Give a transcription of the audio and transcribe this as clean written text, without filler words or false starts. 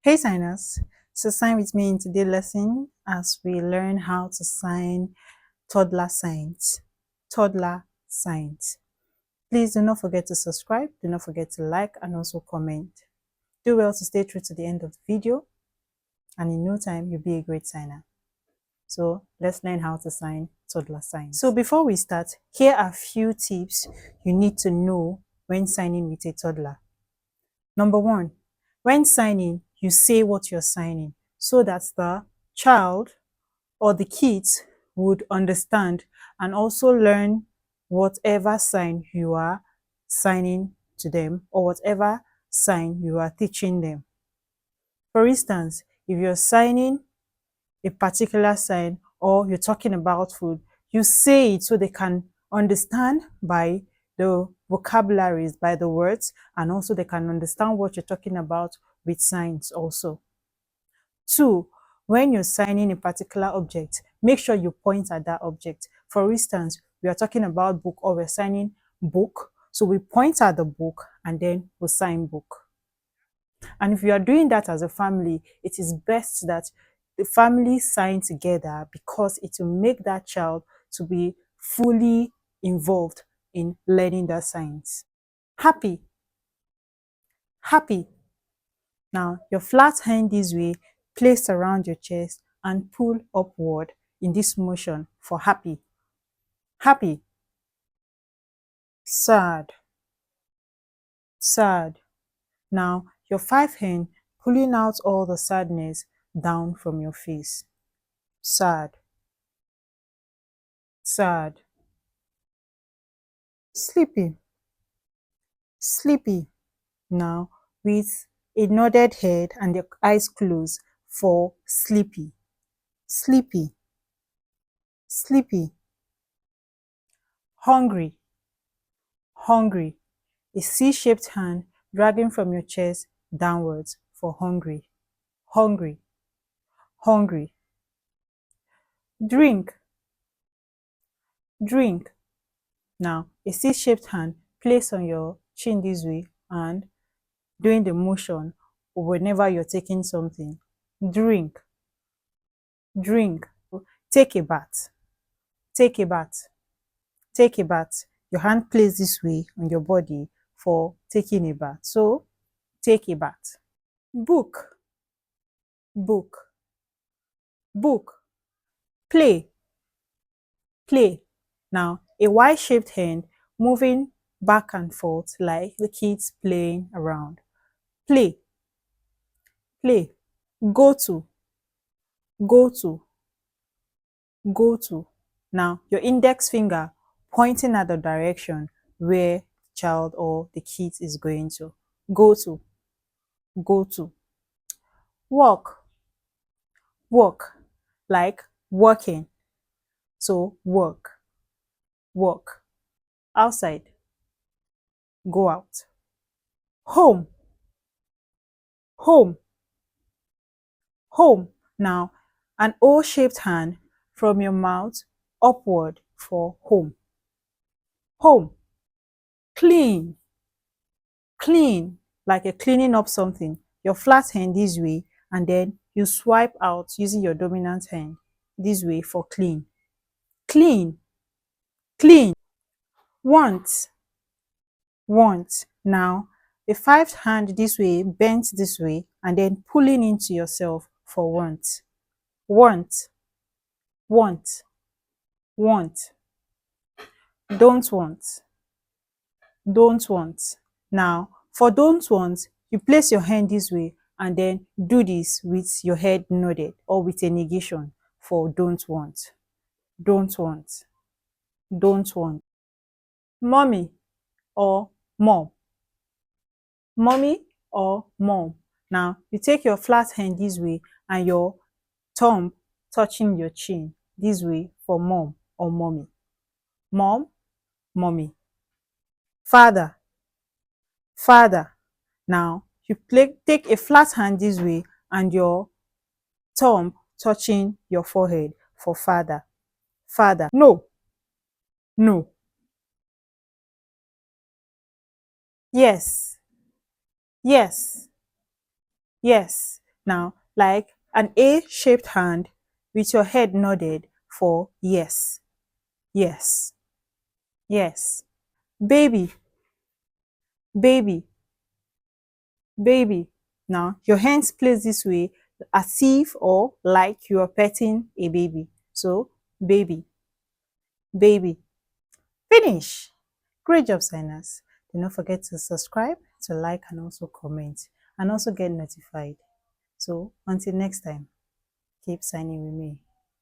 Hey signers, so sign with me in today's lesson as we learn how to sign toddler signs. Toddler signs. Please do not forget to subscribe, do not forget to like and also comment. Do well to stay through to the end of the video and in no time you'll be a great signer. So let's learn how to sign toddler signs. So before we start, here are a few tips you need to know when signing with a toddler. Number one, when signing, you say what you're signing so that the child or the kids would understand and also learn whatever sign you are signing to them or whatever sign you are teaching them. For instance, if you're signing a particular sign or you're talking about food, you say it so they can understand by the vocabularies, by the words, and also they can understand what you're talking about with signs also. Two, when you're signing a particular object, make sure you point at that object. For instance, we are talking about book or we're signing book, so we point at the book and then we sign book. And if you are doing that as a family, it is best that the family sign together because it will make that child to be fully involved in learning that signs. Happy. Happy. Now, your flat hand this way, placed around your chest and pull upward in this motion for happy. Happy. Sad. Sad. Now, your five hand pulling out all the sadness down from your face. Sad. Sad. Sleepy. Sleepy. Now, with a nodded head and your eyes closed for sleepy. Sleepy. Sleepy. Hungry. Hungry. A C-shaped hand dragging from your chest downwards for hungry. Hungry. Hungry. Drink. Drink. Now, a C-shaped hand placed on your chin this way and doing the motion whenever you're taking something. Drink. Drink. Take a bath. Take a bath. Take a bath. Your hand placed this way on your body for taking a bath. So, take a bath. Book. Book. Book. Play. Play. Now, a Y-shaped hand moving back and forth like the kids playing around. Play. Play. Go to. Go to. Go to. Now, your index finger pointing at the direction where the child or the kid is going to. Go to. Go to. Walk. Walk. Like working. So, work. Walk. Outside. Go out. Home. Home. Home. Now, an O-shaped hand from your mouth upward for home. Home. Clean. Clean, like you're cleaning up something. Your flat hand this way, and then you swipe out using your dominant hand this way for clean. Clean. Clean. Want. Want. Now, a five hand this way, bent this way, and then pulling into yourself for want. Want. Want. Want. Don't want. Don't want. Now, for don't want, you place your hand this way and then do this with your head nodded or with a negation for don't want. Don't want. Don't want. Mommy or mom. Mommy or mom. Now, you take your flat hand this way and your thumb touching your chin this way for mom or mommy. Mom, mommy. Father, father. Now, you take a flat hand this way and your thumb touching your forehead for father. Father. No. No. Yes. Yes. Yes. Now, like an A-shaped hand with your head nodded for yes, yes, yes. Baby, baby, baby. Now, your hands placed this way as if or like you are petting a baby. So, baby, baby. Finish. Great job, signers. Do not forget to subscribe, to like, and also comment, and also get notified. So, until next time, keep signing with me.